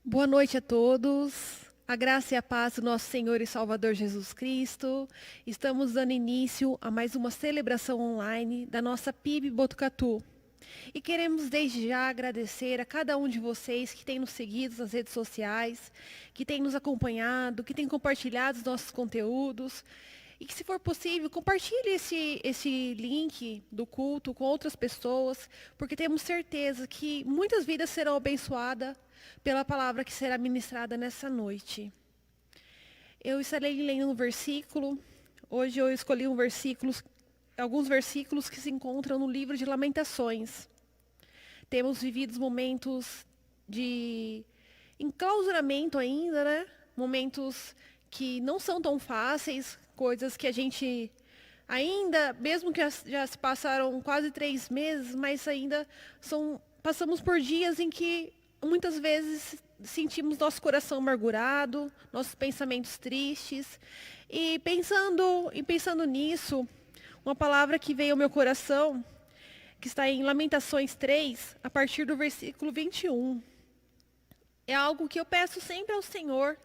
Boa noite a todos. A graça e a paz do nosso Senhor e Salvador Jesus Cristo. Estamos dando início a mais uma celebração online da nossa PIB Botucatu. E queremos desde já agradecer a cada um de vocês que tem nos seguido nas redes sociais, que tem nos acompanhado, que tem compartilhado os nossos conteúdos. E que, se for possível, compartilhe esse link do culto com outras pessoas, porque temos certeza que muitas vidas serão abençoadas pela palavra que será ministrada nessa noite. Eu estarei lendo um versículo. Hoje eu escolhi alguns versículos que se encontram no livro de Lamentações. Temos vivido momentos de enclausuramento ainda, né? Momentos que não são tão fáceis, coisas que a gente ainda, mesmo que já se passaram quase 3 meses, mas ainda passamos por dias em que muitas vezes sentimos nosso coração amargurado, nossos pensamentos tristes. E pensando nisso, uma palavra que veio ao meu coração, que está em Lamentações 3, a partir do versículo 21. É algo que eu peço sempre ao Senhor,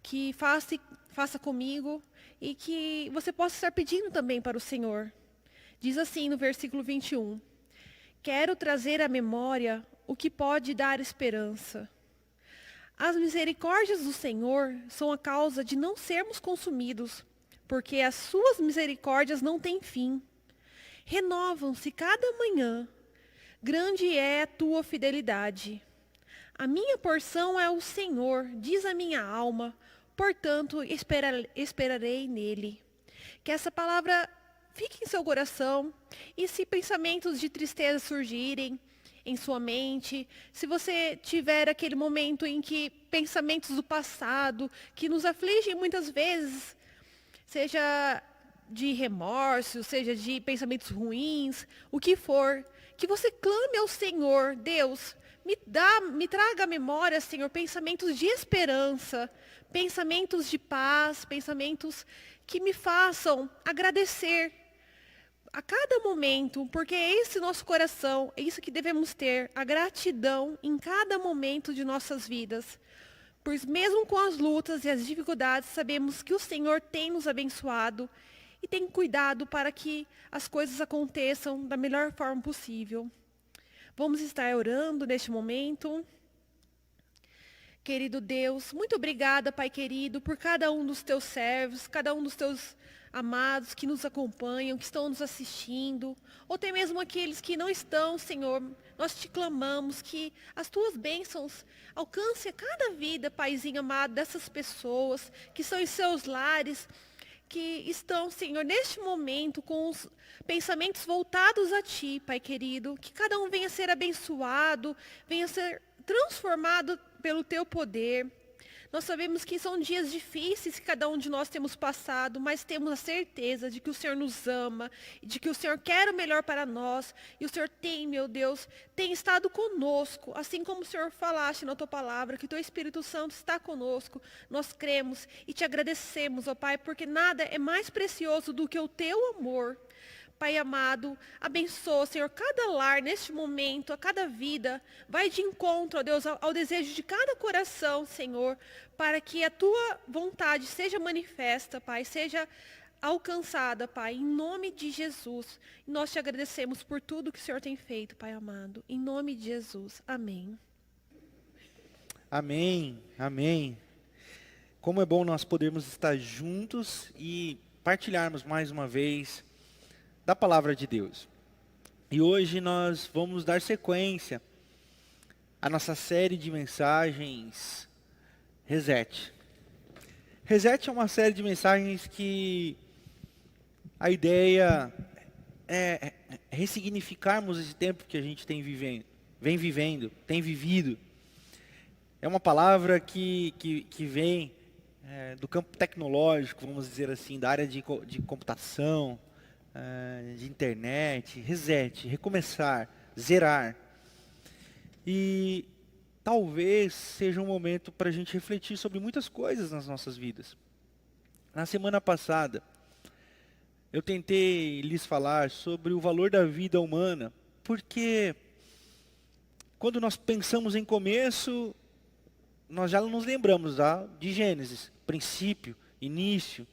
que faça comigo e que você possa estar pedindo também para o Senhor. Diz assim no versículo 21. Quero trazer à memória o que pode dar esperança. As misericórdias do Senhor são a causa de não sermos consumidos, porque as suas misericórdias não têm fim. Renovam-se cada manhã. Grande é a tua fidelidade. A minha porção é o Senhor, diz a minha alma, portanto esperarei nele. Que essa palavra fique em seu coração, e se pensamentos de tristeza surgirem em sua mente, se você tiver aquele momento em que pensamentos do passado, que nos afligem muitas vezes, seja de remorso, seja de pensamentos ruins, o que for, que você clame ao Senhor: Deus, me traga à memória, Senhor, pensamentos de esperança, pensamentos de paz, pensamentos que me façam agradecer a cada momento, porque é esse nosso coração, é isso que devemos ter, a gratidão em cada momento de nossas vidas. Pois mesmo com as lutas e as dificuldades, sabemos que o Senhor tem nos abençoado e tem cuidado para que as coisas aconteçam da melhor forma possível. Vamos estar orando neste momento. Querido Deus, muito obrigada, Pai querido, por cada um dos teus servos, cada um dos teus amados que nos acompanham, que estão nos assistindo, ou até mesmo aqueles que não estão, Senhor. Nós te clamamos que as tuas bênçãos alcancem a cada vida, Paizinho amado, dessas pessoas que estão em seus lares, que estão, Senhor, neste momento com os pensamentos voltados a Ti, Pai querido. Que cada um venha ser abençoado, venha ser transformado pelo Teu poder. Nós sabemos que são dias difíceis que cada um de nós temos passado, mas temos a certeza de que o Senhor nos ama, de que o Senhor quer o melhor para nós, e o Senhor tem, meu Deus, tem estado conosco, assim como o Senhor falaste na tua palavra, que o teu Espírito Santo está conosco. Nós cremos e te agradecemos, ó Pai, porque nada é mais precioso do que o teu amor. Pai amado, abençoa, Senhor, cada lar neste momento, a cada vida. Vai de encontro, ó Deus, ao desejo de cada coração, Senhor, para que a tua vontade seja manifesta, Pai, seja alcançada, Pai, em nome de Jesus. E nós te agradecemos por tudo que o Senhor tem feito, Pai amado. Em nome de Jesus. Amém. Amém, amém. Como é bom nós podermos estar juntos e partilharmos mais uma vez da palavra de Deus. E hoje nós vamos dar sequência à nossa série de mensagens Reset. Reset é uma série de mensagens que a ideia é ressignificarmos esse tempo que a gente tem vivido. É uma palavra que vem do campo tecnológico, vamos dizer assim, da área de computação, de internet, reset, recomeçar, zerar. E talvez seja um momento para a gente refletir sobre muitas coisas nas nossas vidas. Na semana passada, eu tentei lhes falar sobre o valor da vida humana, porque quando nós pensamos em começo, nós já nos lembramos de Gênesis, princípio, início,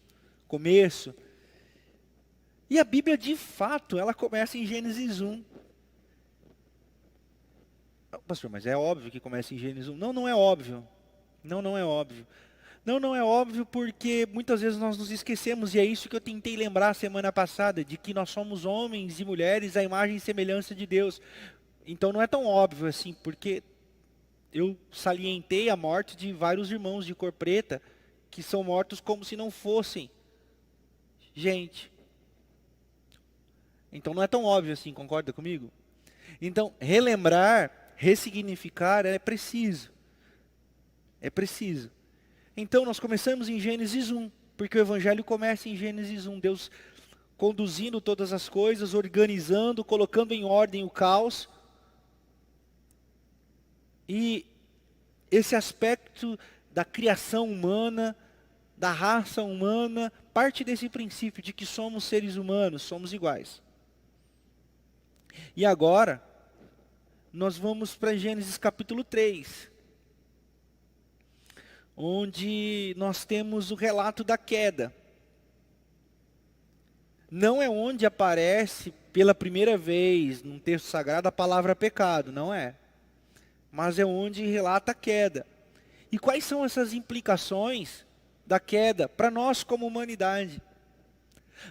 começo. E a Bíblia, de fato, ela começa em Gênesis 1. Pastor, mas é óbvio que começa em Gênesis 1. Não, não é óbvio. Não é óbvio. Não é óbvio porque muitas vezes nós nos esquecemos, e é isso que eu tentei lembrar semana passada, de que nós somos homens e mulheres à imagem e semelhança de Deus. Então não é tão óbvio assim, porque eu salientei a morte de vários irmãos de cor preta, que são mortos como se não fossem gente. Então não é tão óbvio assim, concorda comigo? Então, relembrar, ressignificar é preciso. É preciso. Então nós começamos em Gênesis 1, porque o Evangelho começa em Gênesis 1. Deus conduzindo todas as coisas, organizando, colocando em ordem o caos. E esse aspecto da criação humana, da raça humana, parte desse princípio de que somos seres humanos, somos iguais. E agora, nós vamos para Gênesis capítulo 3. Onde nós temos o relato da queda. Não é onde aparece pela primeira vez num texto sagrado a palavra pecado, não é. Mas é onde relata a queda. E quais são essas implicações da queda para nós como humanidade?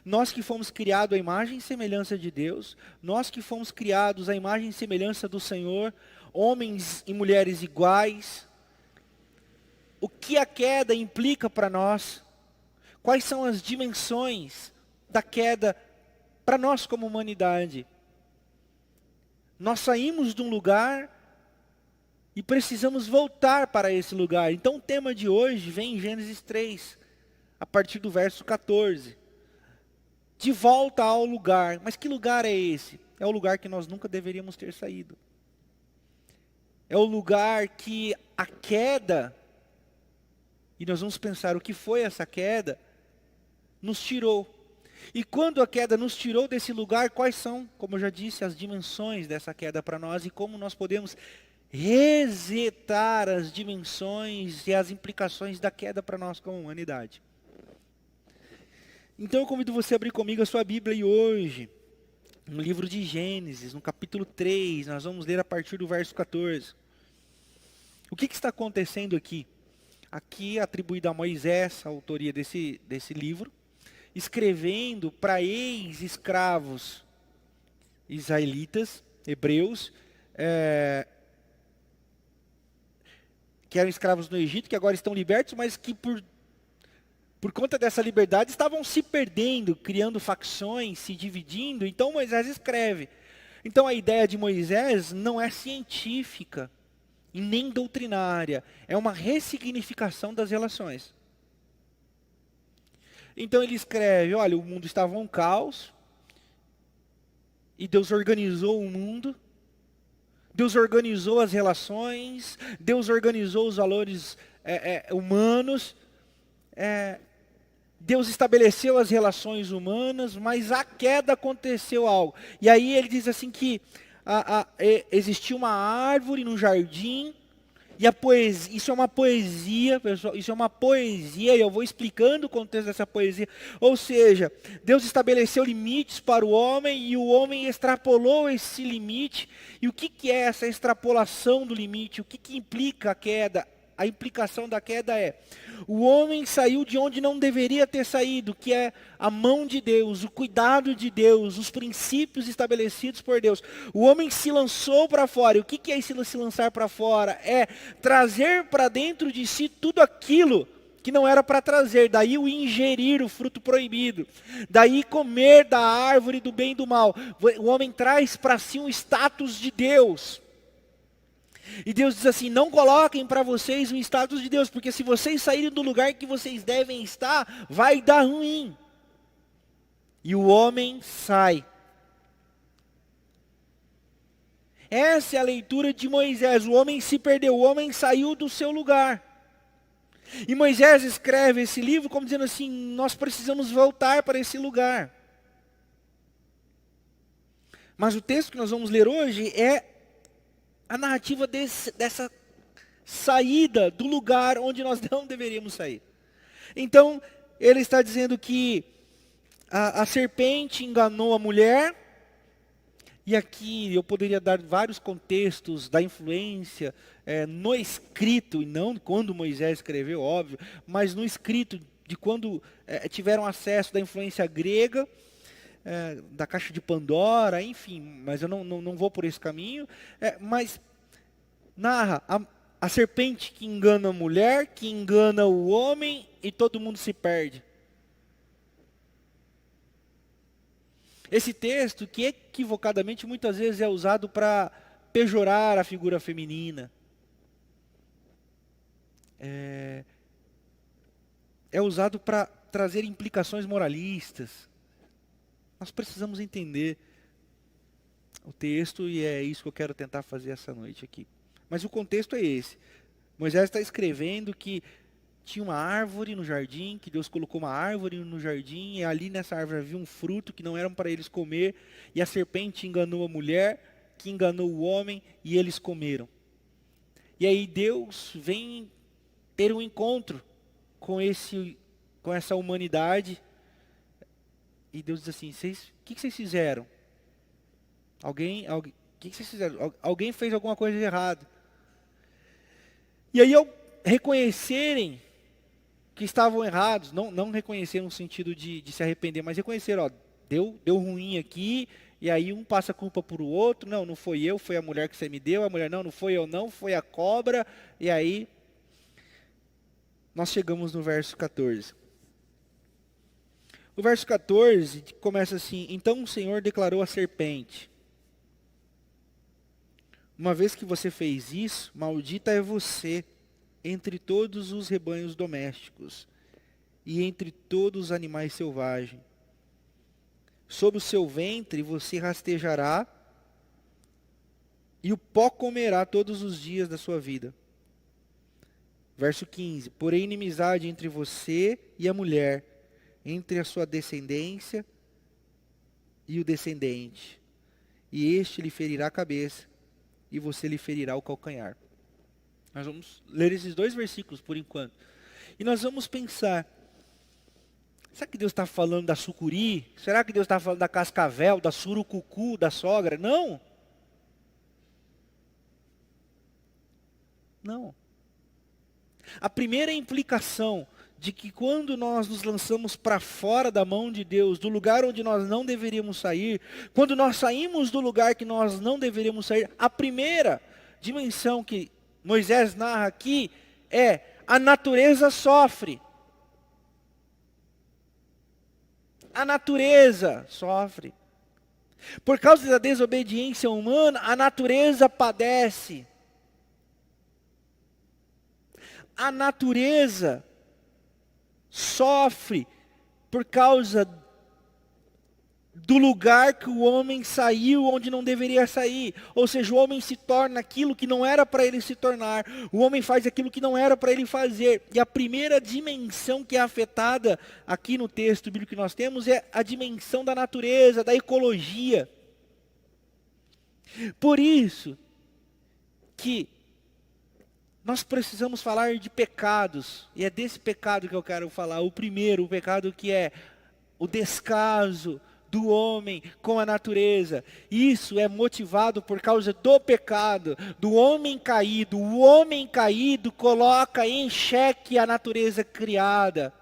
Nós que fomos criados à imagem e semelhança de Deus, nós que fomos criados à imagem e semelhança do Senhor, homens e mulheres iguais. O que a queda implica para nós? Quais são as dimensões da queda para nós como humanidade? Nós saímos de um lugar e precisamos voltar para esse lugar. Então o tema de hoje vem em Gênesis 3, a partir do verso 14. De volta ao lugar. Mas que lugar é esse? É o lugar que nós nunca deveríamos ter saído. É o lugar que a queda, e nós vamos pensar o que foi essa queda, nos tirou. E quando a queda nos tirou desse lugar, quais são, como eu já disse, as dimensões dessa queda para nós e como nós podemos resetar as dimensões e as implicações da queda para nós como humanidade. Então eu convido você a abrir comigo a sua Bíblia e hoje, no livro de Gênesis, no capítulo 3, nós vamos ler a partir do verso 14. O que está acontecendo aqui? Aqui atribuída a Moisés a autoria desse livro, escrevendo para ex-escravos israelitas, hebreus, que eram escravos no Egito, que agora estão libertos, mas que por conta dessa liberdade estavam se perdendo, criando facções, se dividindo. Então Moisés escreve. Então a ideia de Moisés não é científica, e nem doutrinária, é uma ressignificação das relações. Então ele escreve, olha, o mundo estava um caos, e Deus organizou o mundo, Deus organizou as relações, Deus organizou os valores humanos, Deus estabeleceu as relações humanas, mas a queda aconteceu algo. E aí ele diz assim que existia uma árvore no jardim, e a poesia, isso é uma poesia, pessoal, isso é uma poesia, e eu vou explicando o contexto dessa poesia. Ou seja, Deus estabeleceu limites para o homem, e o homem extrapolou esse limite. E o que é essa extrapolação do limite? O que implica a queda? A implicação da queda é: o homem saiu de onde não deveria ter saído, que é a mão de Deus, o cuidado de Deus, os princípios estabelecidos por Deus. O homem se lançou para fora. E o que é se lançar para fora? É trazer para dentro de si tudo aquilo que não era para trazer. Daí o ingerir o fruto proibido. Daí comer da árvore do bem e do mal. O homem traz para si um status de Deus. E Deus diz assim: não coloquem para vocês o status de Deus, porque se vocês saírem do lugar que vocês devem estar, vai dar ruim. E o homem sai. Essa é a leitura de Moisés. O homem se perdeu, o homem saiu do seu lugar. E Moisés escreve esse livro como dizendo assim: nós precisamos voltar para esse lugar. Mas o texto que nós vamos ler hoje é a narrativa saída do lugar onde nós não deveríamos sair. Então, ele está dizendo que a serpente enganou a mulher, e aqui eu poderia dar vários contextos da influência no escrito, e não quando Moisés escreveu, óbvio, mas no escrito de quando tiveram acesso da influência grega, da caixa de Pandora, enfim, mas eu não vou por esse caminho, mas narra a serpente que engana a mulher, que engana o homem, e todo mundo se perde. Esse texto que equivocadamente muitas vezes é usado para pejorar a figura feminina. É usado para trazer implicações moralistas. Nós precisamos entender o texto e é isso que eu quero tentar fazer essa noite aqui. Mas o contexto é esse. Moisés está escrevendo que tinha uma árvore no jardim, que Deus colocou uma árvore no jardim, e ali nessa árvore havia um fruto que não era para eles comer, e a serpente enganou a mulher, que enganou o homem, e eles comeram. E aí Deus vem ter um encontro com essa humanidade, e Deus diz assim, o que vocês fizeram? O que vocês fizeram? Alguém fez alguma coisa de errado. E aí ao reconhecerem que estavam errados, não reconheceram no sentido de se arrepender, mas reconheceram, deu ruim aqui, e aí um passa a culpa para o outro, não foi eu, foi a mulher que você me deu, a mulher não foi eu não, foi a cobra, e aí nós chegamos no verso 14. O verso 14 começa assim, então o Senhor declarou à serpente, uma vez que você fez isso, maldita é você entre todos os rebanhos domésticos e entre todos os animais selvagens. Sob o seu ventre você rastejará e o pó comerá todos os dias da sua vida. Verso 15. Porém inimizade entre você e a mulher, entre a sua descendência e o descendente. E este lhe ferirá a cabeça e você lhe ferirá o calcanhar. Nós vamos ler esses 2 versículos por enquanto. E nós vamos pensar, será que Deus está falando da sucuri? Será que Deus está falando da cascavel, da surucucu, da sogra? Não. Não. A primeira implicação de que quando nós nos lançamos para fora da mão de Deus, do lugar onde nós não deveríamos sair, quando nós saímos do lugar que nós não deveríamos sair, a primeira dimensão que Moisés narra aqui é a natureza sofre. A natureza sofre. Por causa da desobediência humana, a natureza padece. A natureza sofre por causa do lugar que o homem saiu onde não deveria sair. Ou seja, o homem se torna aquilo que não era para ele se tornar. O homem faz aquilo que não era para ele fazer. E a primeira dimensão que é afetada aqui no texto bíblico que nós temos é a dimensão da natureza, da ecologia. Por isso que nós precisamos falar de pecados. E é desse pecado que eu quero falar. O primeiro, o pecado que é o descaso do homem com a natureza. Isso é motivado por causa do pecado, do homem caído. O homem caído coloca em xeque a natureza criada.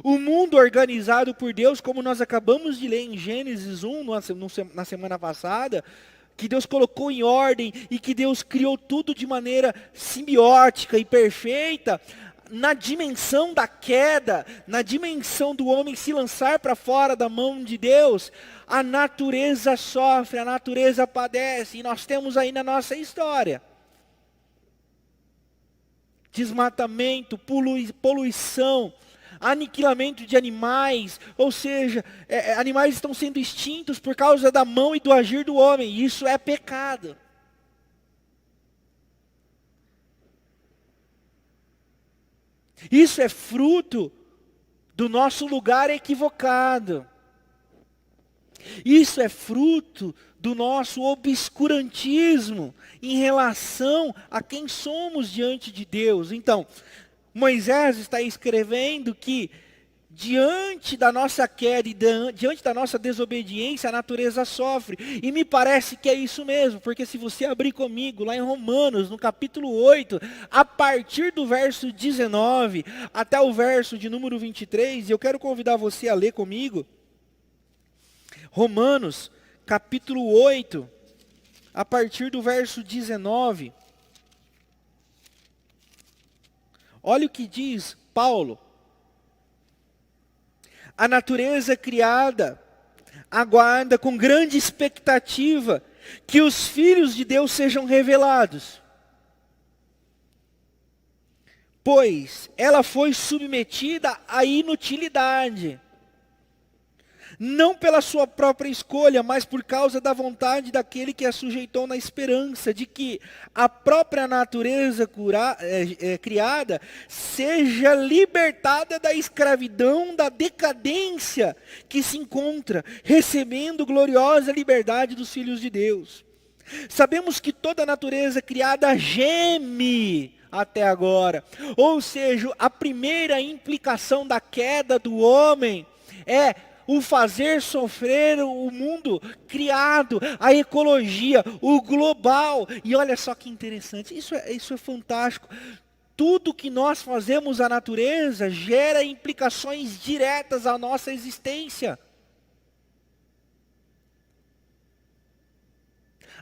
O mundo organizado por Deus, como nós acabamos de ler em Gênesis 1, na semana passada, que Deus colocou em ordem e que Deus criou tudo de maneira simbiótica e perfeita, na dimensão da queda, na dimensão do homem se lançar para fora da mão de Deus, a natureza sofre, a natureza padece, e nós temos aí na nossa história desmatamento, poluição, aniquilamento de animais, ou seja, animais estão sendo extintos por causa da mão e do agir do homem, e isso é pecado. Isso é fruto do nosso lugar equivocado. Isso é fruto do nosso obscurantismo em relação a quem somos diante de Deus. Então, Moisés está escrevendo que diante da nossa queda e diante da nossa desobediência, a natureza sofre. E me parece que é isso mesmo, porque se você abrir comigo lá em Romanos, no capítulo 8, a partir do verso 19 até o verso de número 23, eu quero convidar você a ler comigo. Romanos, capítulo 8, a partir do verso 19. Olha o que diz Paulo. A natureza criada aguarda com grande expectativa que os filhos de Deus sejam revelados. Pois ela foi submetida à inutilidade. Não pela sua própria escolha, mas por causa da vontade daquele que a sujeitou na esperança de que a própria natureza criada seja libertada da escravidão, da decadência que se encontra, recebendo gloriosa liberdade dos filhos de Deus. Sabemos que toda a natureza criada geme até agora, ou seja, a primeira implicação da queda do homem é o fazer sofrer o mundo criado, a ecologia, o global. E olha só que interessante, isso é fantástico. Tudo que nós fazemos à natureza gera implicações diretas à nossa existência.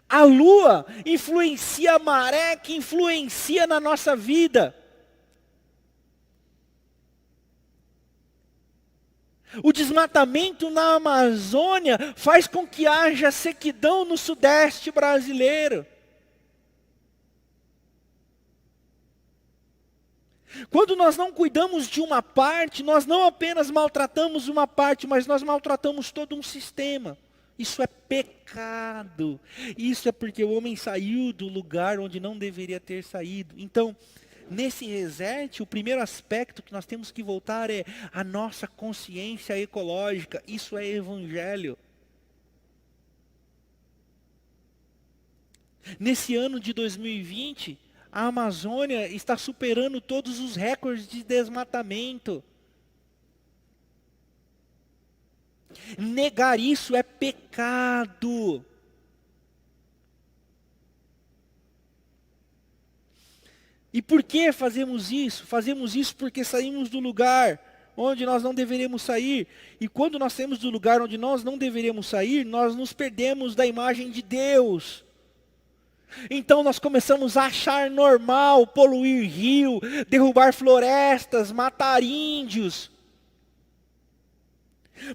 A lua influencia a maré, que influencia na nossa vida. O desmatamento na Amazônia faz com que haja sequidão no sudeste brasileiro. Quando nós não cuidamos de uma parte, nós não apenas maltratamos uma parte, mas nós maltratamos todo um sistema. Isso é pecado. Isso é porque o homem saiu do lugar onde não deveria ter saído. Então, nesse reset, o primeiro aspecto que nós temos que voltar é a nossa consciência ecológica. Isso é evangelho. Nesse ano de 2020, a Amazônia está superando todos os recordes de desmatamento. Negar isso é pecado. E por que fazemos isso? Fazemos isso porque saímos do lugar onde nós não deveríamos sair. E quando nós saímos do lugar onde nós não deveríamos sair, nós nos perdemos da imagem de Deus. Então nós começamos a achar normal poluir rio, derrubar florestas, matar índios.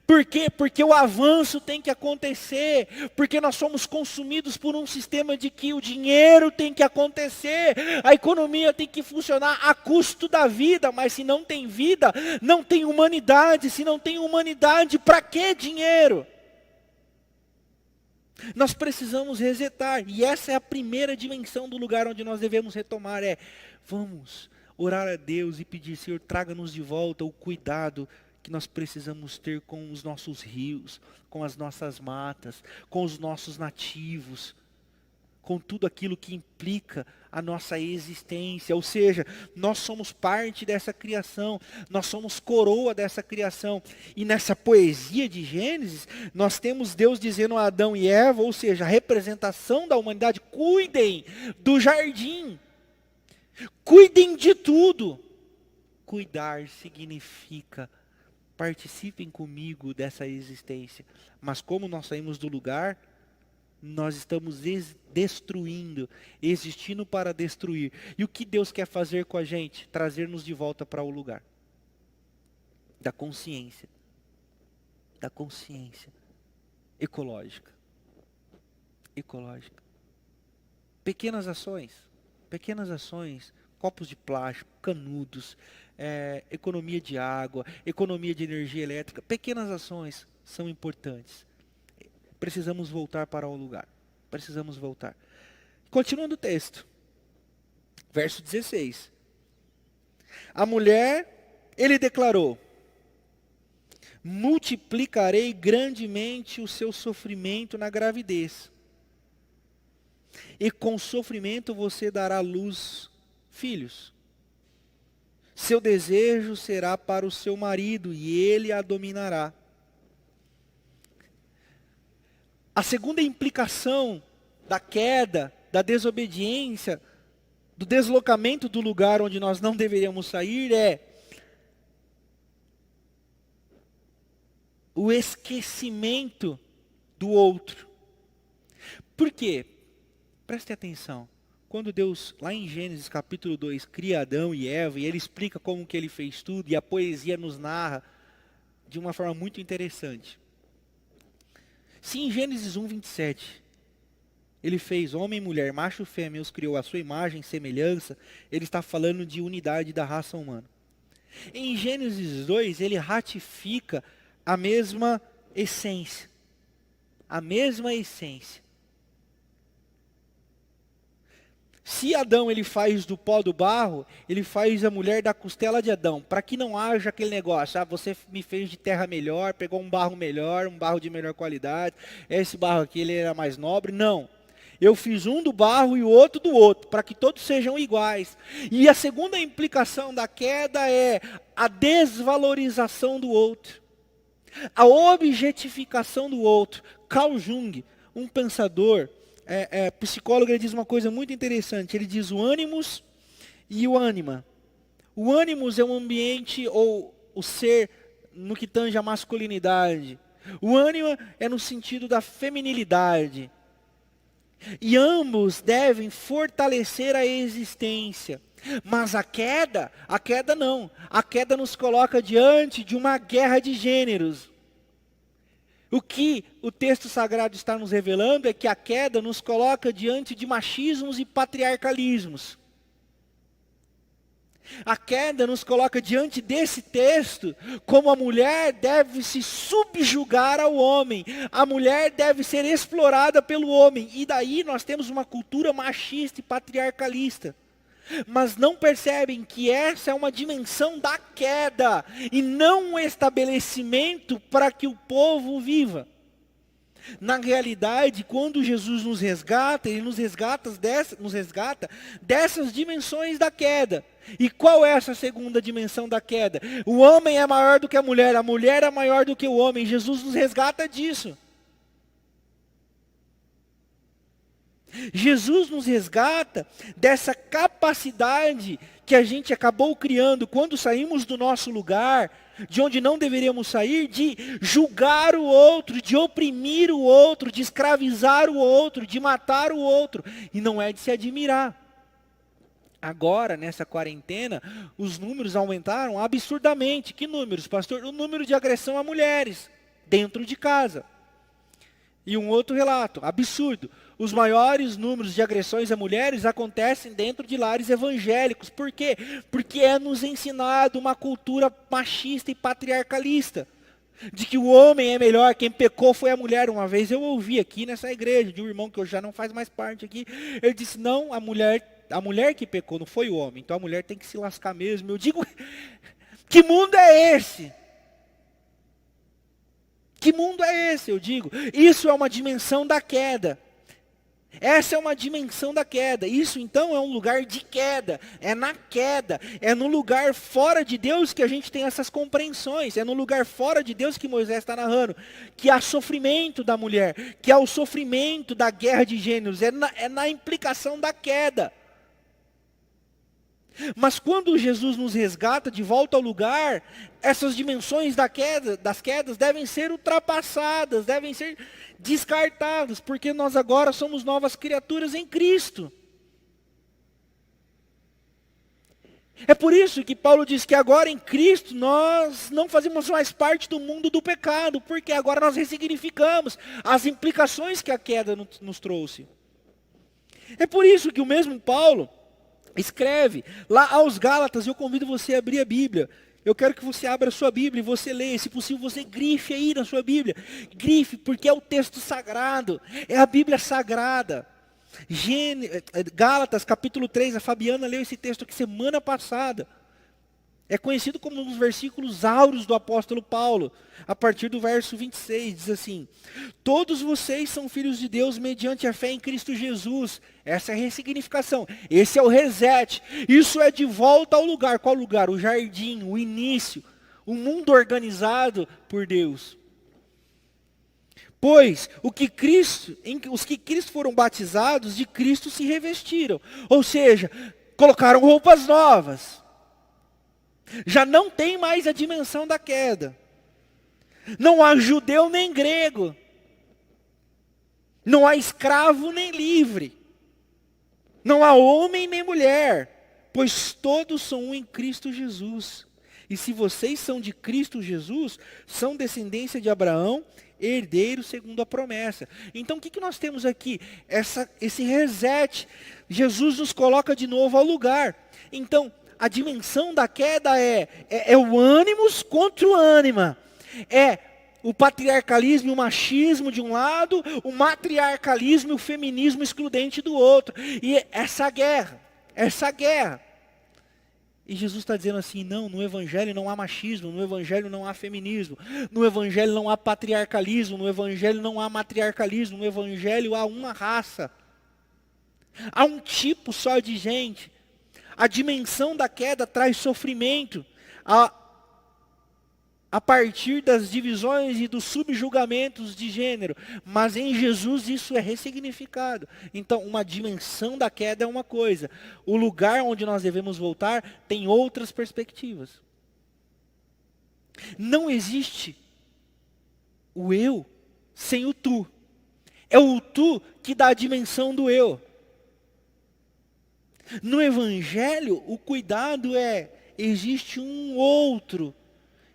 Por quê? Porque o avanço tem que acontecer, porque nós somos consumidos por um sistema de que o dinheiro tem que acontecer, a economia tem que funcionar a custo da vida, mas se não tem vida, não tem humanidade, se não tem humanidade, para que dinheiro? Nós precisamos resetar, e essa é a primeira dimensão do lugar onde nós devemos retomar, vamos orar a Deus e pedir, Senhor, traga-nos de volta o cuidado que nós precisamos ter com os nossos rios, com as nossas matas, com os nossos nativos, com tudo aquilo que implica a nossa existência. Ou seja, nós somos parte dessa criação, nós somos coroa dessa criação. E nessa poesia de Gênesis, nós temos Deus dizendo a Adão e Eva, ou seja, a representação da humanidade, cuidem do jardim, cuidem de tudo. Cuidar significa participem comigo dessa existência. Mas como nós saímos do lugar, nós estamos destruindo, existindo para destruir. E o que Deus quer fazer com a gente? Trazer-nos de volta para o lugar da consciência ecológica. Pequenas ações, copos de plástico, canudos, economia de água, economia de energia elétrica, pequenas ações são importantes. Precisamos voltar para o lugar. Precisamos voltar. Continuando o texto. Verso 16. A mulher, ele declarou, multiplicarei grandemente o seu sofrimento na gravidez. E com sofrimento você dará à luz filhos. Seu desejo será para o seu marido, e ele a dominará. A segunda implicação da queda, da desobediência, do deslocamento do lugar onde nós não deveríamos sair é o esquecimento do outro. Por quê? Preste atenção. Quando Deus, lá em Gênesis capítulo 2, cria Adão e Eva, e ele explica como que ele fez tudo, e a poesia nos narra de uma forma muito interessante. Se em Gênesis 1, 27, ele fez homem e mulher, macho e fêmea, os criou à sua imagem e semelhança, ele está falando de unidade da raça humana. Em Gênesis 2, ele ratifica a mesma essência. A mesma essência. Se Adão ele faz do pó do barro, ele faz a mulher da costela de Adão, para que não haja aquele negócio, você me fez de terra melhor, pegou um barro melhor, um barro de melhor qualidade, esse barro aqui ele era mais nobre. Não, eu fiz um do barro e o outro do outro, para que todos sejam iguais. E a segunda implicação da queda é a desvalorização do outro, a objetificação do outro. Carl Jung, um pensador, psicólogo, ele diz uma coisa muito interessante. Ele diz o ânimos e o ânima. O ânimos é um ambiente, ou o ser, no que tange a masculinidade. O ânima é no sentido da feminilidade. E ambos devem fortalecer a existência. Mas a queda não. A queda nos coloca diante de uma guerra de gêneros. O que o texto sagrado está nos revelando é que a queda nos coloca diante de machismos e patriarcalismos. A queda nos coloca diante desse texto como a mulher deve se subjugar ao homem. A mulher deve ser explorada pelo homem. E daí nós temos uma cultura machista e patriarcalista. Mas não percebem que essa é uma dimensão da queda e não um estabelecimento para que o povo viva. Na realidade, quando Jesus nos resgata, Ele nos resgata dessas dimensões da queda. E qual é essa segunda dimensão da queda? O homem é maior do que a mulher é maior do que o homem. Jesus nos resgata disso. Jesus nos resgata dessa capacidade que a gente acabou criando quando saímos do nosso lugar, de onde não deveríamos sair, de julgar o outro, de oprimir o outro, de escravizar o outro, de matar o outro. E não é de se admirar. Agora, nessa quarentena, os números aumentaram absurdamente. Que números, pastor? O número de agressão a mulheres dentro de casa. E um outro relato, absurdo. Os maiores números de agressões a mulheres acontecem dentro de lares evangélicos. Por quê? Porque é nos ensinado uma cultura machista e patriarcalista. De que o homem é melhor, quem pecou foi a mulher. Uma vez eu ouvi aqui nessa igreja, de um irmão que hoje já não faz mais parte aqui. Ele disse, não, a mulher que pecou, não foi o homem. Então a mulher tem que se lascar mesmo. Eu digo, que mundo é esse? Que mundo é esse, eu digo? Isso é uma dimensão da queda. Essa é uma dimensão da queda. Isso então é um lugar de queda. É na queda. É no lugar fora de Deus que a gente tem essas compreensões. É no lugar fora de Deus que Moisés está narrando. Que há sofrimento da mulher. Que há o sofrimento da guerra de gêneros. É na implicação da queda. Mas quando Jesus nos resgata de volta ao lugar, essas dimensões das quedas devem ser ultrapassadas, devem ser descartadas, porque nós agora somos novas criaturas em Cristo. É por isso que Paulo diz que agora em Cristo nós não fazemos mais parte do mundo do pecado, porque agora nós ressignificamos as implicações que a queda nos trouxe. É por isso que o mesmo Paulo escreve lá aos Gálatas, eu convido você a abrir a Bíblia. Eu quero que você abra a sua Bíblia e você leia, se possível você grife aí na sua Bíblia. Grife, porque é o texto sagrado, é a Bíblia sagrada. Gálatas capítulo 3, a Fabiana leu esse texto aqui semana passada. É conhecido como um dos versículos áureos do apóstolo Paulo. A partir do verso 26, diz assim: todos vocês são filhos de Deus mediante a fé em Cristo Jesus. Essa é a ressignificação. Esse é o reset. Isso é de volta ao lugar. Qual lugar? O jardim, o início. O mundo organizado por Deus. Pois os que Cristo foram batizados, de Cristo se revestiram. Ou seja, colocaram roupas novas. Já não tem mais a dimensão da queda. Não há judeu nem grego. Não há escravo nem livre. Não há homem nem mulher. Pois todos são um em Cristo Jesus. E se vocês são de Cristo Jesus, são descendência de Abraão, herdeiros segundo a promessa. Então o que nós temos aqui? Esse reset. Jesus nos coloca de novo ao lugar. Então, a dimensão da queda é o ânimos contra o ânima. É o patriarcalismo e o machismo de um lado, o matriarcalismo e o feminismo excludente do outro. E essa guerra. E Jesus está dizendo assim, não, no Evangelho não há machismo, no Evangelho não há feminismo, no Evangelho não há patriarcalismo, no Evangelho não há matriarcalismo, no Evangelho há uma raça. Há um tipo só de gente. A dimensão da queda traz sofrimento a partir das divisões e dos subjulgamentos de gênero. Mas em Jesus isso é ressignificado. Então, uma dimensão da queda é uma coisa. O lugar onde nós devemos voltar tem outras perspectivas. Não existe o eu sem o tu. É o tu que dá a dimensão do eu. No Evangelho, o cuidado existe um outro,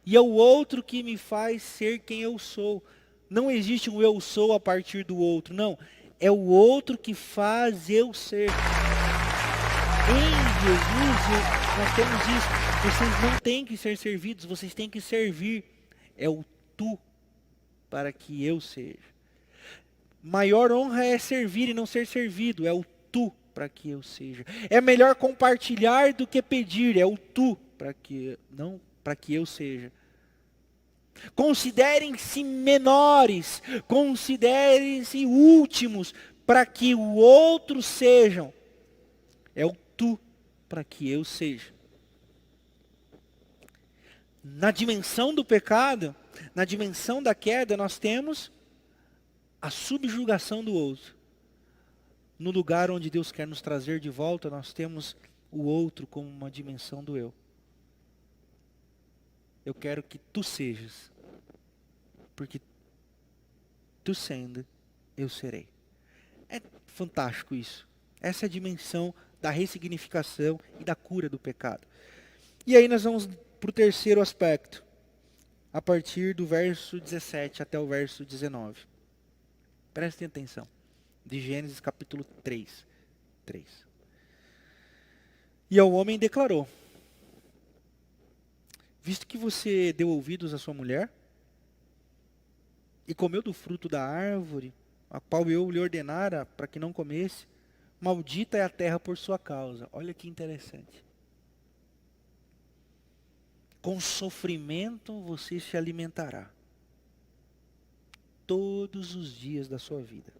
e é o outro que me faz ser quem eu sou. Não existe um eu sou a partir do outro, não. É o outro que faz eu ser. Em Jesus, nós temos isso. Vocês não têm que ser servidos, vocês têm que servir. É o tu para que eu seja. Maior honra é servir e não ser servido, é o tu para que eu seja. É melhor compartilhar do que pedir, é o tu para que eu seja. Considerem-se menores, considerem-se últimos, para que o outro sejam. É o tu para que eu seja. Na dimensão do pecado, na dimensão da queda, nós temos a subjugação do outro. No lugar onde Deus quer nos trazer de volta, nós temos o outro como uma dimensão do eu. Eu quero que tu sejas, porque tu sendo, eu serei. É fantástico isso. Essa é a dimensão da ressignificação e da cura do pecado. E aí nós vamos para o terceiro aspecto, a partir do verso 17 até o verso 19. Prestem atenção. De Gênesis capítulo 3. E ao homem declarou: visto que você deu ouvidos à sua mulher, e comeu do fruto da árvore, a qual eu lhe ordenara para que não comesse, maldita é a terra por sua causa. Olha que interessante. Com sofrimento você se alimentará todos os dias da sua vida.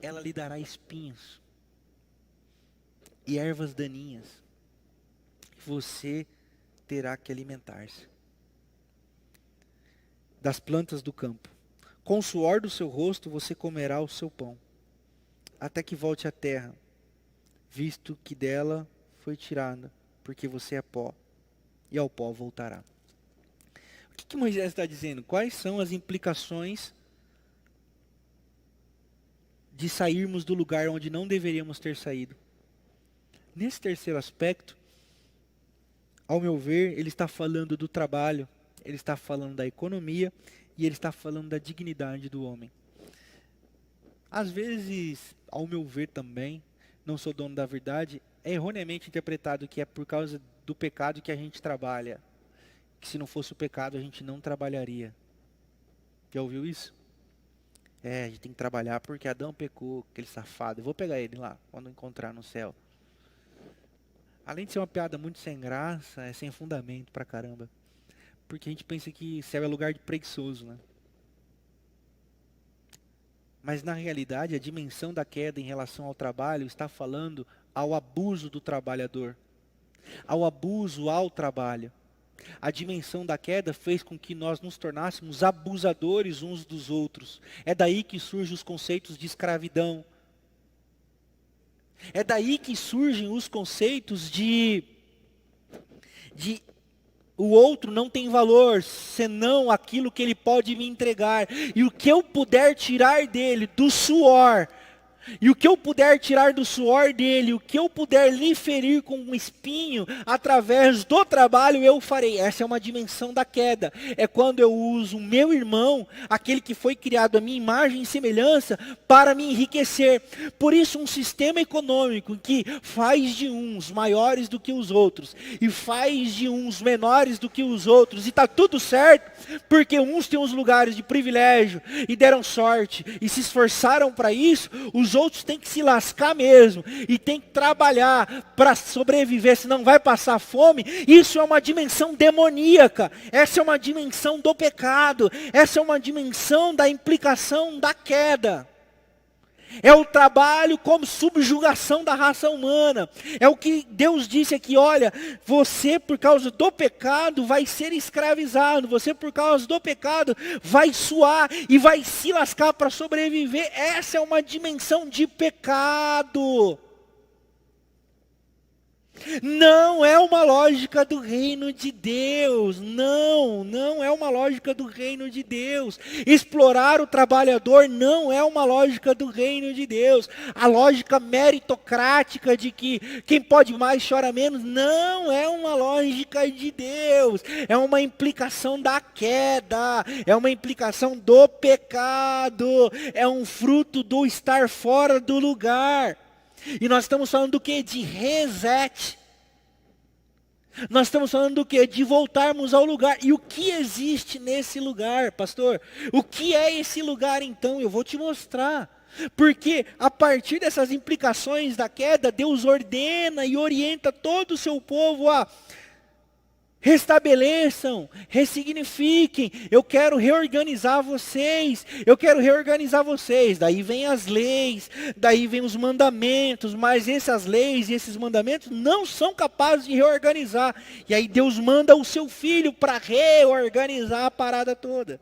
Ela lhe dará espinhos e ervas daninhas. Você terá que alimentar-se das plantas do campo. Com o suor do seu rosto você comerá o seu pão, até que volte à terra, visto que dela foi tirada, porque você é pó, e ao pó voltará. O que Moisés está dizendo? Quais são as implicações de sairmos do lugar onde não deveríamos ter saído? Nesse terceiro aspecto, ao meu ver, ele está falando do trabalho, ele está falando da economia e ele está falando da dignidade do homem. Às vezes, ao meu ver também, não sou dono da verdade, é erroneamente interpretado que é por causa do pecado que a gente trabalha, que se não fosse o pecado a gente não trabalharia. Já ouviu isso? A gente tem que trabalhar porque Adão pecou, aquele safado. Eu vou pegar ele lá, quando encontrar no céu. além de ser uma piada muito sem graça, é sem fundamento pra caramba. Porque a gente pensa que céu é lugar de preguiçoso, né? Mas na realidade a dimensão da queda em relação ao trabalho está falando ao abuso do trabalhador, ao abuso ao trabalho. A dimensão da queda fez com que nós nos tornássemos abusadores uns dos outros. É daí que surgem os conceitos de escravidão. É daí que surgem os conceitos de o outro não tem valor, senão aquilo que ele pode me entregar. E o que eu puder tirar dele, do suor, e o que eu puder tirar do suor dele, o que eu puder lhe ferir com um espinho, através do trabalho eu farei. Essa é uma dimensão da queda. É quando eu uso o meu irmão, aquele que foi criado à minha imagem e semelhança, para me enriquecer. Por isso um sistema econômico que faz de uns maiores do que os outros, e faz de uns menores do que os outros, e está tudo certo, porque uns têm os lugares de privilégio, e deram sorte, e se esforçaram para isso. Os outros têm que se lascar mesmo, e têm que trabalhar para sobreviver, senão vai passar fome. Isso é uma dimensão demoníaca, essa é uma dimensão do pecado, essa é uma dimensão da implicação da queda. É o trabalho como subjugação da raça humana. É o que Deus disse aqui, olha, você por causa do pecado vai ser escravizado, você por causa do pecado vai suar e vai se lascar para sobreviver. Essa é uma dimensão de pecado. Não é uma lógica do reino de Deus, não é uma lógica do reino de Deus. Explorar o trabalhador não é uma lógica do reino de Deus. A lógica meritocrática de que quem pode mais chora menos, não é uma lógica de Deus. É uma implicação da queda, é uma implicação do pecado, é um fruto do estar fora do lugar. E nós estamos falando do que? De reset. Nós estamos falando do que? De voltarmos ao lugar. E o que existe nesse lugar, pastor? O que é esse lugar então? Eu vou te mostrar. Porque a partir dessas implicações da queda, Deus ordena e orienta todo o seu povo a restabeleçam, ressignifiquem, eu quero reorganizar vocês, daí vem as leis, daí vem os mandamentos, mas essas leis e esses mandamentos não são capazes de reorganizar, e aí Deus manda o seu filho para reorganizar a parada toda.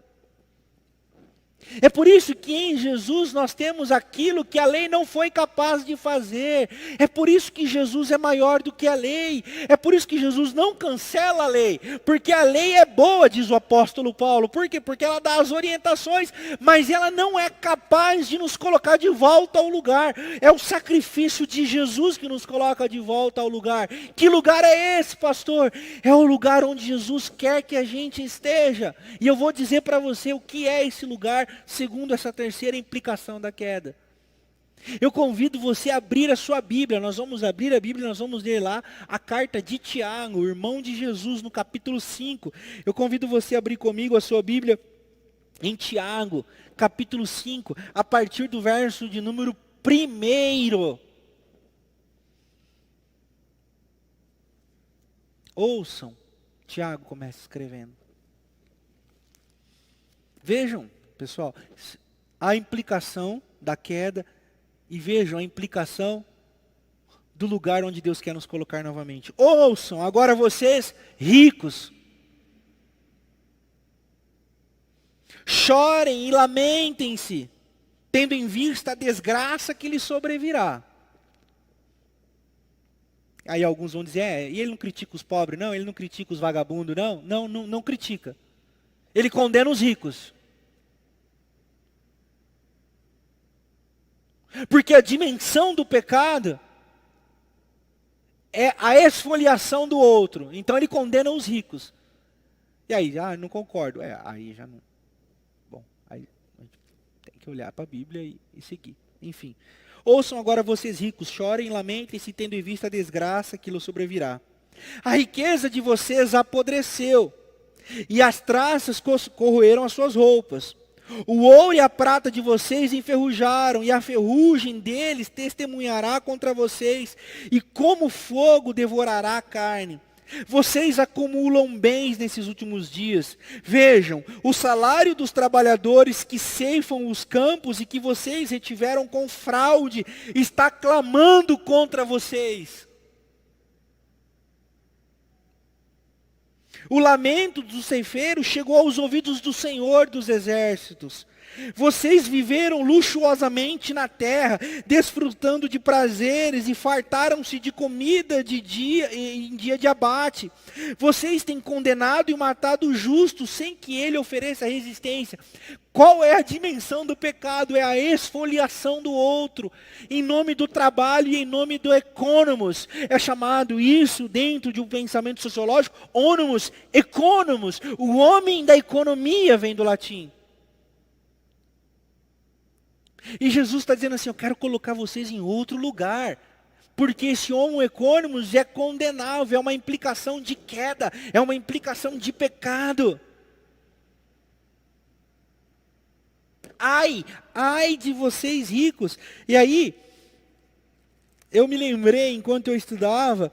É por isso que em Jesus nós temos aquilo que a lei não foi capaz de fazer. É por isso que Jesus é maior do que a lei. É por isso que Jesus não cancela a lei. Porque a lei é boa, diz o apóstolo Paulo. Por quê? Porque ela dá as orientações, mas ela não é capaz de nos colocar de volta ao lugar. É o sacrifício de Jesus que nos coloca de volta ao lugar. Que lugar é esse, pastor? É o lugar onde Jesus quer que a gente esteja. E eu vou dizer para você o que é esse lugar, segundo essa terceira implicação da queda. Eu convido você a abrir a sua Bíblia. Nós vamos abrir a Bíblia, nós vamos ler lá a carta de Tiago, o irmão de Jesus, no capítulo 5. Eu convido você a abrir comigo a sua Bíblia em Tiago, capítulo 5, a partir do verso de número 1. Ouçam, Tiago começa escrevendo. Vejam, pessoal, a implicação da queda e vejam a implicação do lugar onde Deus quer nos colocar novamente. Ouçam, agora vocês ricos, chorem e lamentem-se, tendo em vista a desgraça que lhes sobrevirá. Aí alguns vão dizer, e ele não critica os pobres, não, ele não critica os vagabundos, não critica. Ele condena os ricos. Porque a dimensão do pecado é a esfoliação do outro. Então ele condena os ricos. E aí, não concordo. Aí já não. Bom, aí a gente tem que olhar para a Bíblia e seguir. Enfim. Ouçam agora vocês ricos, chorem, lamentem-se, tendo em vista a desgraça que lhes sobrevirá. A riqueza de vocês apodreceu, e as traças corroeram as suas roupas. O ouro e a prata de vocês enferrujaram, e a ferrugem deles testemunhará contra vocês, e como fogo devorará a carne. Vocês acumulam bens nesses últimos dias. Vejam, o salário dos trabalhadores que ceifam os campos e que vocês retiveram com fraude está clamando contra vocês. O lamento dos ceifeiros chegou aos ouvidos do Senhor dos Exércitos. Vocês viveram luxuosamente na terra, desfrutando de prazeres e fartaram-se de comida em dia de abate. Vocês têm condenado e matado o justo sem que ele ofereça resistência. Qual é a dimensão do pecado? É a esfoliação do outro, em nome do trabalho e em nome do economos. É chamado isso, dentro de um pensamento sociológico, onumos, economos. O homem da economia vem do latim. E Jesus está dizendo assim, eu quero colocar vocês em outro lugar. Porque esse homo economos é condenável, é uma implicação de queda, é uma implicação de pecado. Ai de vocês ricos. E aí, eu me lembrei, enquanto eu estudava,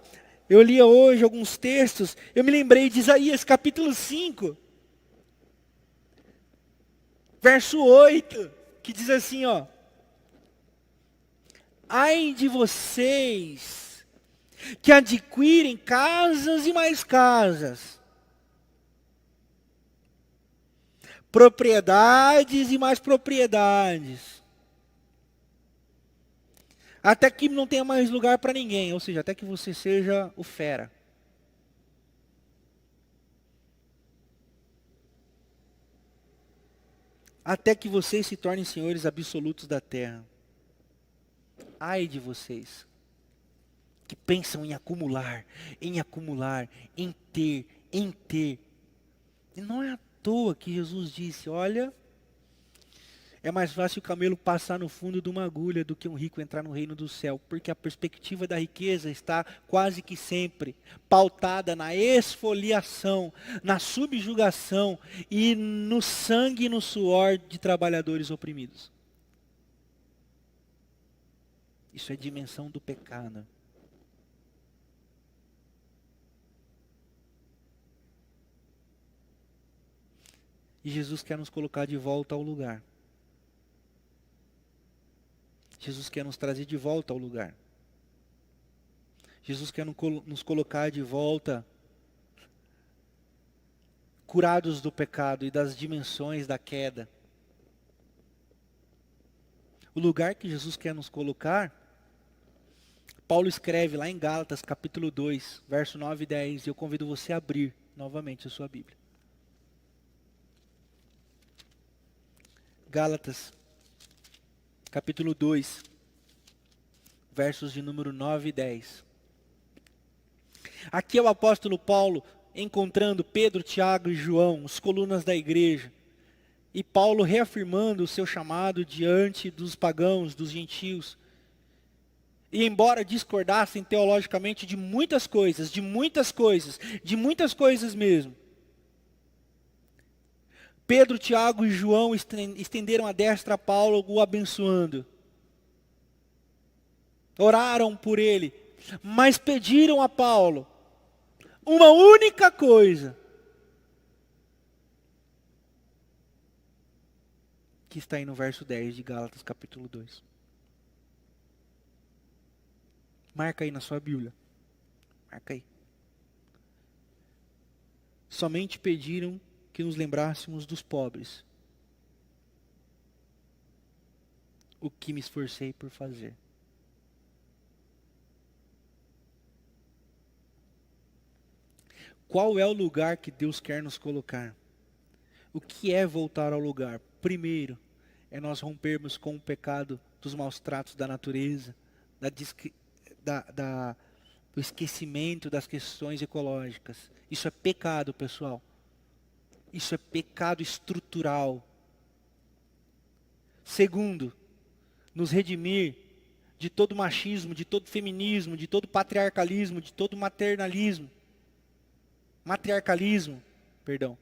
eu lia hoje alguns textos, eu me lembrei de Isaías capítulo 5, verso 8, que diz assim, ó. Ai de vocês, que adquirem casas e mais casas, propriedades e mais propriedades, até que não tenha mais lugar para ninguém, ou seja, até que você seja o fera. Até que vocês se tornem senhores absolutos da terra. Ai de vocês, que pensam em acumular, em ter. E não é à toa que Jesus disse, olha, é mais fácil o camelo passar no fundo de uma agulha do que um rico entrar no reino do céu, porque a perspectiva da riqueza está quase que sempre pautada na esfoliação, na subjugação e no sangue e no suor de trabalhadores oprimidos. Isso é dimensão do pecado. E Jesus quer nos colocar de volta ao lugar. Jesus quer nos trazer de volta ao lugar. Jesus quer nos colocar de volta curados do pecado e das dimensões da queda. O lugar que Jesus quer nos colocar, Paulo escreve lá em Gálatas capítulo 2, verso 9 e 10, e eu convido você a abrir novamente a sua Bíblia. Gálatas capítulo 2, versos de número 9 e 10. Aqui é o apóstolo Paulo encontrando Pedro, Tiago e João, os colunas da igreja. E Paulo reafirmando o seu chamado diante dos pagãos, dos gentios. E embora discordassem teologicamente de muitas coisas mesmo, Pedro, Tiago e João estenderam a destra a Paulo, o abençoando. Oraram por ele, mas pediram a Paulo uma única coisa, que está aí no verso 10 de Gálatas capítulo 2. Marca aí na sua Bíblia. Marca aí. Somente pediram que nos lembrássemos dos pobres. O que me esforcei por fazer. Qual é o lugar que Deus quer nos colocar? O que é voltar ao lugar? Primeiro, é nós rompermos com o pecado dos maus tratos da natureza, do esquecimento das questões ecológicas. Isso é pecado, pessoal. Isso é pecado estrutural. Segundo, nos redimir de todo machismo, de todo feminismo, de todo patriarcalismo, de todo matriarcalismo, perdão.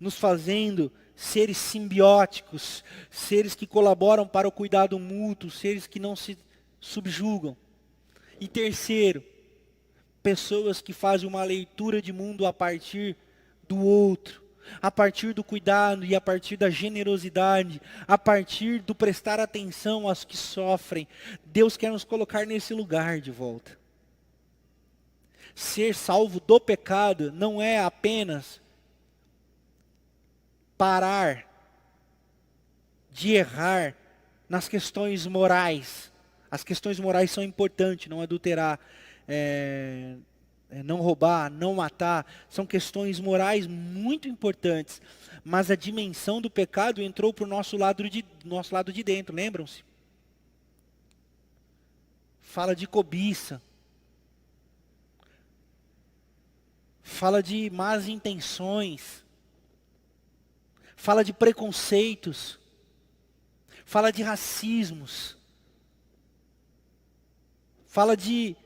nos fazendo seres simbióticos, seres que colaboram para o cuidado mútuo, seres que não se subjugam. E terceiro, pessoas que fazem uma leitura de mundo a partir do outro, a partir do cuidado e a partir da generosidade, a partir do prestar atenção aos que sofrem. Deus quer nos colocar nesse lugar de volta. Ser salvo do pecado não é apenas parar de errar nas questões morais. As questões morais são importantes, não adulterar, não roubar, não matar, são questões morais muito importantes. Mas a dimensão do pecado entrou para o nosso lado de dentro, lembram-se? Fala de cobiça. Fala de más intenções. Fala de preconceitos. Fala de racismos. Fala de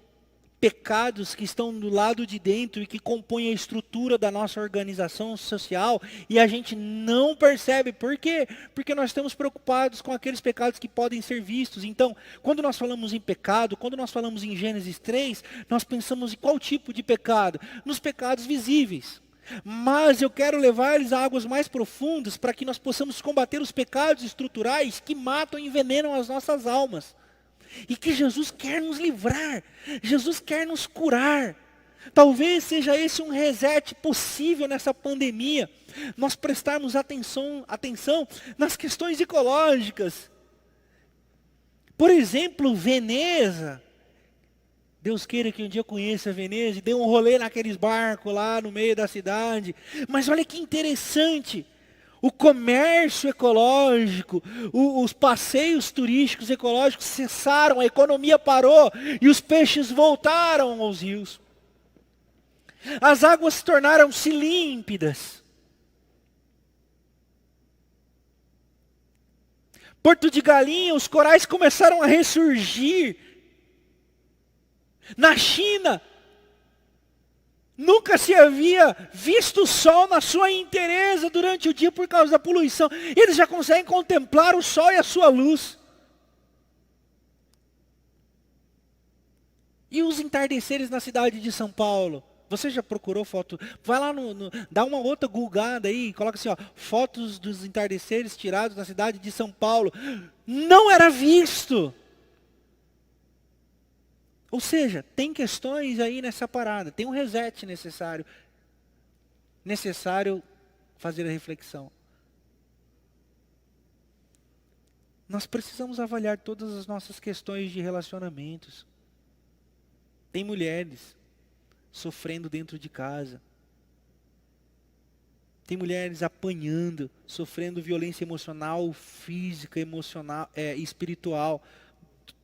pecados que estão do lado de dentro e que compõem a estrutura da nossa organização social e a gente não percebe. Por quê? Porque nós estamos preocupados com aqueles pecados que podem ser vistos. Então, quando nós falamos em pecado, quando nós falamos em Gênesis 3, nós pensamos em qual tipo de pecado? Nos pecados visíveis. Mas eu quero levar eles a águas mais profundas para que nós possamos combater os pecados estruturais que matam e envenenam as nossas almas. E que Jesus quer nos livrar, Jesus quer nos curar. Talvez seja esse um reset possível nessa pandemia, nós prestarmos atenção nas questões ecológicas. Por exemplo, Veneza. Deus queira que um dia eu conheça Veneza e dê um rolê naqueles barcos lá no meio da cidade. Mas olha que interessante. O comércio ecológico, os passeios turísticos ecológicos cessaram, a economia parou e os peixes voltaram aos rios. As águas tornaram-se límpidas. Porto de Galinha, os corais começaram a ressurgir. Na China, nunca se havia visto o sol na sua inteireza durante o dia por causa da poluição. Eles já conseguem contemplar o sol e a sua luz. E os entardeceres na cidade de São Paulo? Você já procurou foto? Vai lá, dá uma outra googada aí, coloca assim, ó, fotos dos entardeceres tirados na cidade de São Paulo. Não era visto. Ou seja, tem questões aí nessa parada, tem um reset necessário fazer a reflexão. Nós precisamos avaliar todas as nossas questões de relacionamentos. Tem mulheres sofrendo dentro de casa. Tem mulheres apanhando, sofrendo violência emocional, física, emocional, espiritual,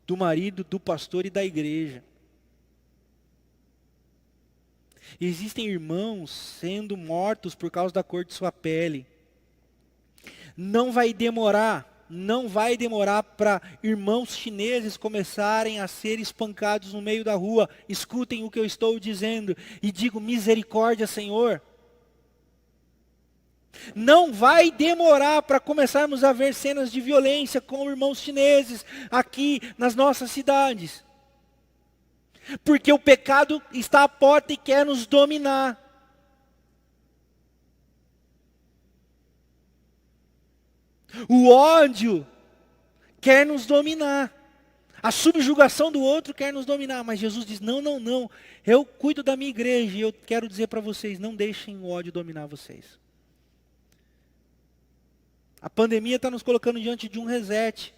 do marido, do pastor e da igreja. Existem irmãos sendo mortos por causa da cor de sua pele. Não vai demorar para irmãos chineses começarem a ser espancados no meio da rua. Escutem o que eu estou dizendo e digo misericórdia, Senhor. Não vai demorar para começarmos a ver cenas de violência com irmãos chineses aqui nas nossas cidades. Porque o pecado está à porta e quer nos dominar. O ódio quer nos dominar. A subjugação do outro quer nos dominar. Mas Jesus diz, não. Eu cuido da minha igreja e eu quero dizer para vocês, não deixem o ódio dominar vocês. A pandemia está nos colocando diante de um reset.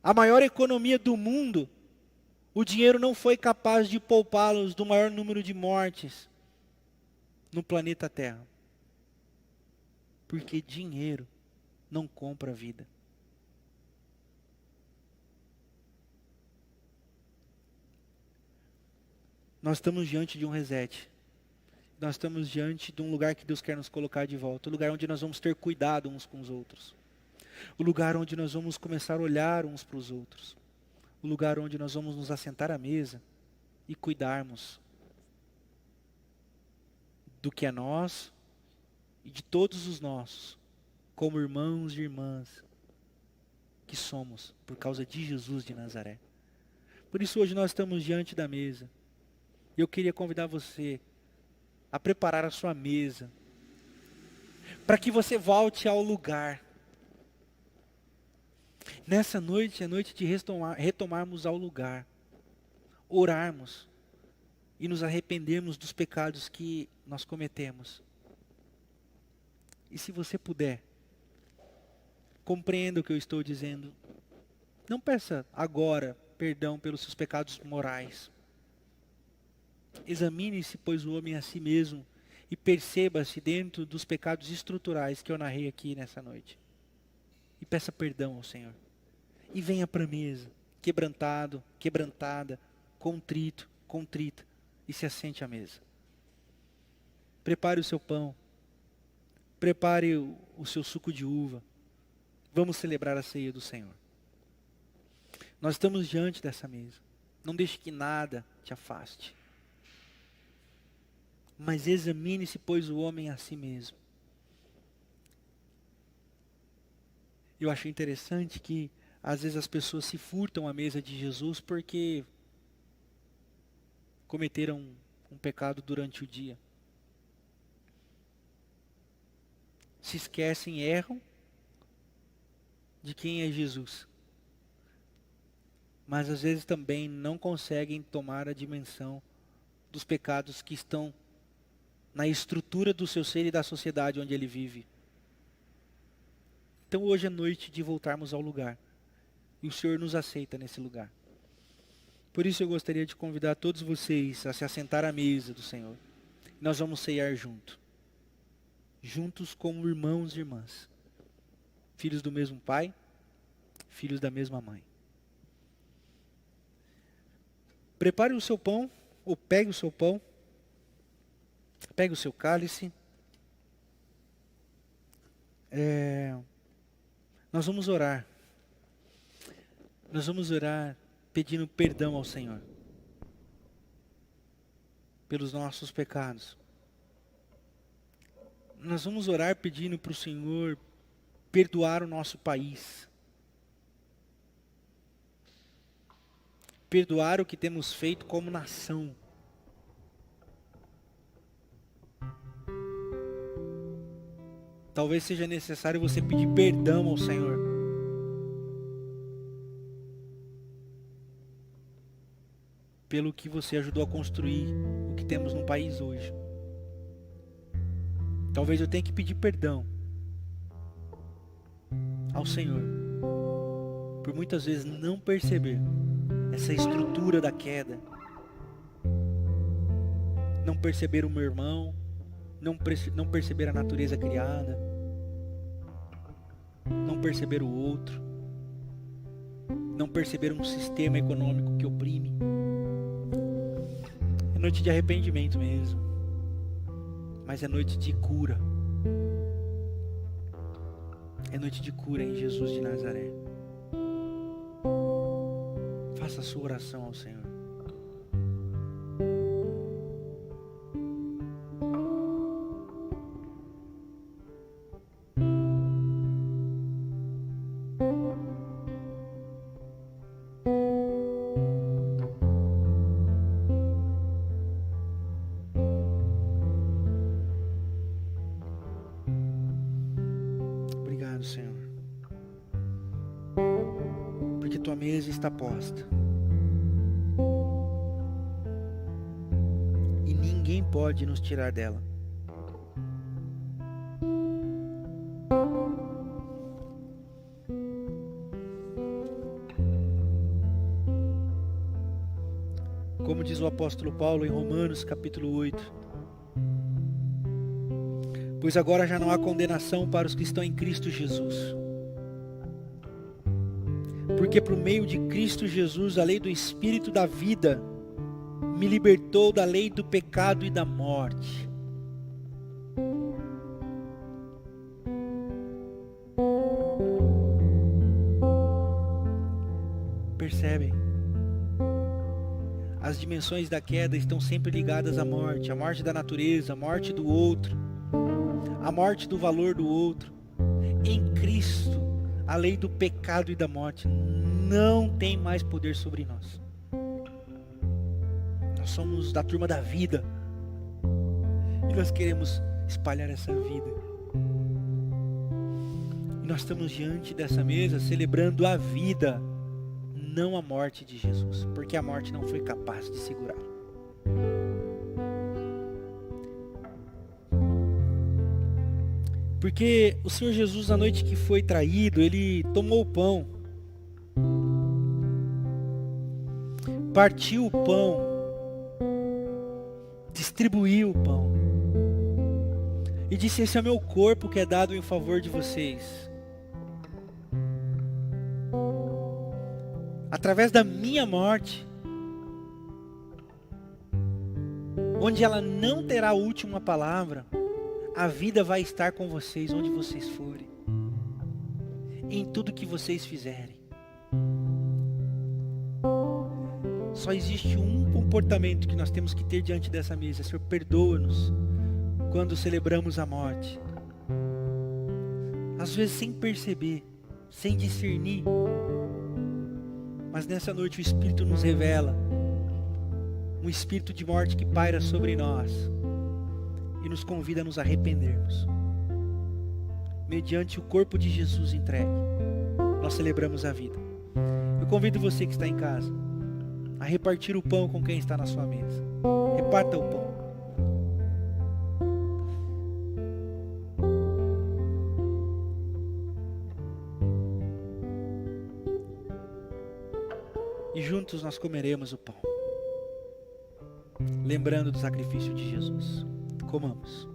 A maior economia do mundo, o dinheiro não foi capaz de poupá-los do maior número de mortes no planeta Terra. Porque dinheiro não compra vida. Nós estamos diante de um reset. Nós estamos diante de um lugar que Deus quer nos colocar de volta. Um lugar onde nós vamos ter cuidado uns com os outros. O lugar onde nós vamos começar a olhar uns para os outros. O lugar onde nós vamos nos assentar à mesa e cuidarmos do que é nosso e de todos os nossos, como irmãos e irmãs que somos, por causa de Jesus de Nazaré. Por isso hoje nós estamos diante da mesa. E eu queria convidar você a preparar a sua mesa, para que você volte ao lugar. Nessa noite é noite de retomarmos ao lugar, orarmos e nos arrependermos dos pecados que nós cometemos. E se você puder, compreenda o que eu estou dizendo. Não peça agora perdão pelos seus pecados morais. Examine-se, pois, o homem a si mesmo e perceba-se dentro dos pecados estruturais que eu narrei aqui nessa noite. E peça perdão ao Senhor. E venha para a mesa, quebrantado, quebrantada, contrito, contrita, e se assente à mesa. Prepare o seu pão. Prepare o seu suco de uva. Vamos celebrar a ceia do Senhor. Nós estamos diante dessa mesa. Não deixe que nada te afaste. Mas examine-se, pois, o homem a si mesmo. Eu achei interessante que, às vezes, as pessoas se furtam à mesa de Jesus porque cometeram um pecado durante o dia. Se esquecem, erram de quem é Jesus. Mas às vezes também não conseguem tomar a dimensão dos pecados que estão na estrutura do seu ser e da sociedade onde ele vive. Então hoje é noite de voltarmos ao lugar. E o Senhor nos aceita nesse lugar. Por isso eu gostaria de convidar todos vocês a se assentar à mesa do Senhor. Nós vamos ceiar juntos como irmãos e irmãs. Filhos do mesmo Pai, filhos da mesma mãe. Prepare o seu pão, ou pegue o seu pão, pegue o seu cálice. Nós vamos orar. Nós vamos orar pedindo perdão ao Senhor pelos nossos pecados. Nós vamos orar pedindo para o Senhor perdoar o nosso país. Perdoar o que temos feito como nação. Talvez seja necessário você pedir perdão ao Senhor. Pelo que você ajudou a construir o que temos no país hoje. Talvez eu tenha que pedir perdão ao Senhor. Por muitas vezes não perceber essa estrutura da queda. Não perceber o meu irmão. Não perceber a natureza criada. Não perceber o outro. Não perceber um sistema econômico que oprime. É noite de arrependimento mesmo. Mas é noite de cura. É noite de cura em Jesus de Nazaré. Faça a sua oração ao Senhor. Obrigado, Senhor. Porque tua mesa está posta. E ninguém pode nos tirar dela. Como diz o apóstolo Paulo em Romanos capítulo 8. Pois agora já não há condenação para os que estão em Cristo Jesus. Porque por meio de Cristo Jesus, a lei do Espírito da vida me libertou da lei do pecado e da morte. Percebem? As dimensões da queda estão sempre ligadas à morte. A morte da natureza, a morte do outro. a morte do valor do outro. Em Cristo, a lei do pecado e da morte não tem mais poder sobre nós. Nós somos da turma da vida. E nós queremos espalhar essa vida. E nós estamos diante dessa mesa celebrando a vida, não a morte de Jesus. Porque a morte não foi capaz de segurá-lo. Porque o Senhor Jesus, na noite que foi traído, Ele tomou o pão, partiu o pão, distribuiu o pão, e disse: esse é o meu corpo que é dado em favor de vocês. Através da minha morte, onde ela não terá a última palavra, a vida vai estar com vocês onde vocês forem, em tudo que vocês fizerem. Só existe um comportamento que nós temos que ter diante dessa mesa: Senhor, perdoa-nos quando celebramos a morte. Às vezes sem perceber, sem discernir, mas nessa noite o Espírito nos revela um espírito de morte que paira sobre nós e nos convida a nos arrependermos. Mediante o corpo de Jesus entregue, nós celebramos a vida. Eu convido você que está em casa a repartir o pão com quem está na sua mesa. Reparta o pão. E juntos nós comeremos o pão, lembrando do sacrifício de Jesus. Comamos.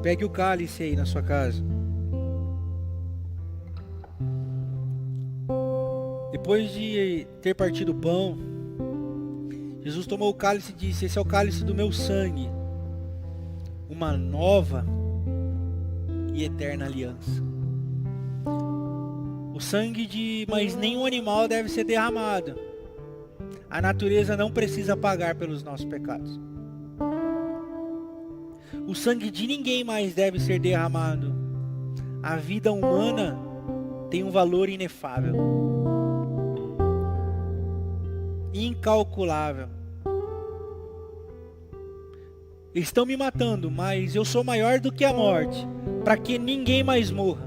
Pegue o cálice aí na sua casa. Depois de ter partido o pão, Jesus tomou o cálice e disse: esse é o cálice do meu sangue, uma nova e eterna aliança. O sangue de mais nenhum animal deve ser derramado. A natureza não precisa pagar pelos nossos pecados. O sangue de ninguém mais deve ser derramado. A vida humana tem um valor inefável, incalculável. Estão me matando, mas eu sou maior do que a morte, para que ninguém mais morra.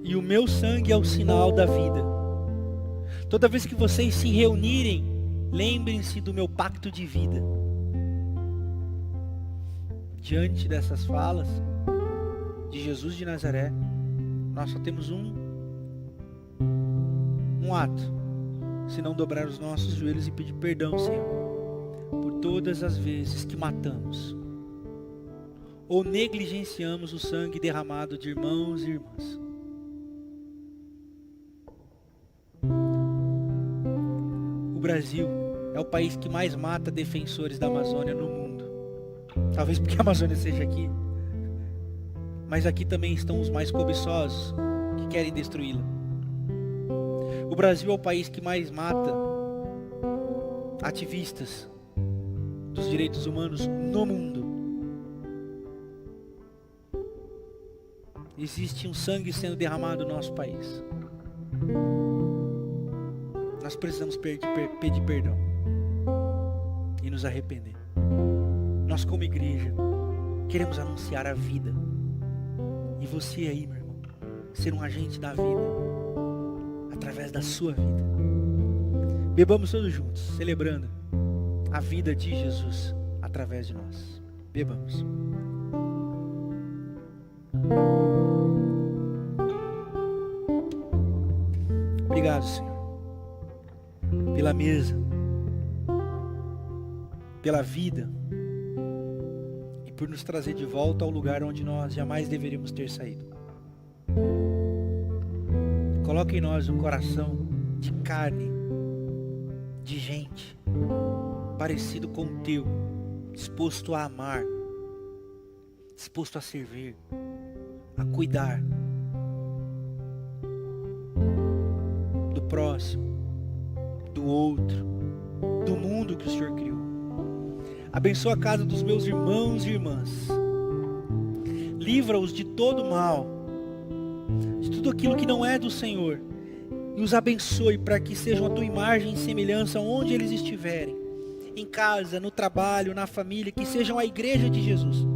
E o meu sangue é o sinal da vida. Toda vez que vocês se reunirem, lembrem-se do meu pacto de vida. Diante dessas falas de Jesus de Nazaré, nós só temos um ato, se não dobrar os nossos joelhos e pedir perdão, Senhor, por todas as vezes que matamos ou negligenciamos o sangue derramado de irmãos e irmãs. O Brasil é o país que mais mata defensores da Amazônia no mundo. Talvez porque a Amazônia seja aqui, mas aqui também estão os mais cobiçosos que querem destruí-la. O Brasil é o país que mais mata ativistas dos direitos humanos no mundo. Existe um sangue sendo derramado no nosso país. Nós precisamos pedir perdão e nos arrepender. Nós, como igreja, queremos anunciar a vida. E você aí, meu irmão, ser um agente da vida através da sua vida. Bebamos todos juntos, celebrando a vida de Jesus através de nós. Bebamos. Obrigado, Senhor, pela mesa, pela vida e por nos trazer de volta ao lugar onde nós jamais deveríamos ter saído. Coloca em nós um coração de carne, de gente, parecido com o teu, disposto a amar, disposto a servir, a cuidar do próximo, do outro, do mundo que o Senhor criou. Abençoa a casa dos meus irmãos e irmãs. Livra-os de todo mal, de tudo aquilo que não é do Senhor. E os abençoe para que sejam a tua imagem e semelhança onde eles estiverem. Em casa, no trabalho, na família, que sejam a igreja de Jesus.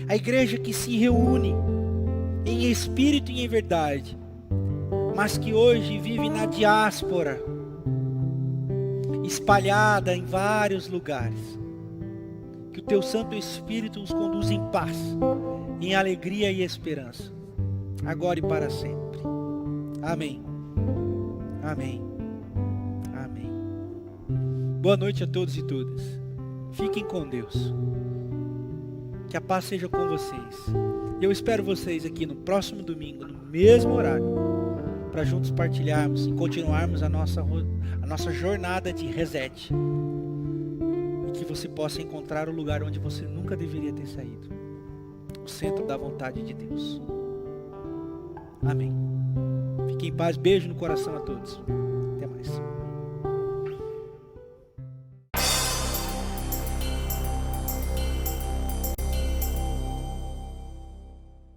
A igreja que se reúne em espírito e em verdade, mas que hoje vive na diáspora, espalhada em vários lugares. Que o teu Santo Espírito os conduza em paz, em alegria e esperança, agora e para sempre. Amém. Amém. Amém. Boa noite a todos e todas. Fiquem com Deus. Que a paz seja com vocês. Eu espero vocês aqui no próximo domingo, no mesmo horário, para juntos partilharmos e continuarmos a nossa jornada de reset. E que você possa encontrar o lugar onde você nunca deveria ter saído. O centro da vontade de Deus. Amém. Fiquem em paz. Beijo no coração a todos. Até mais.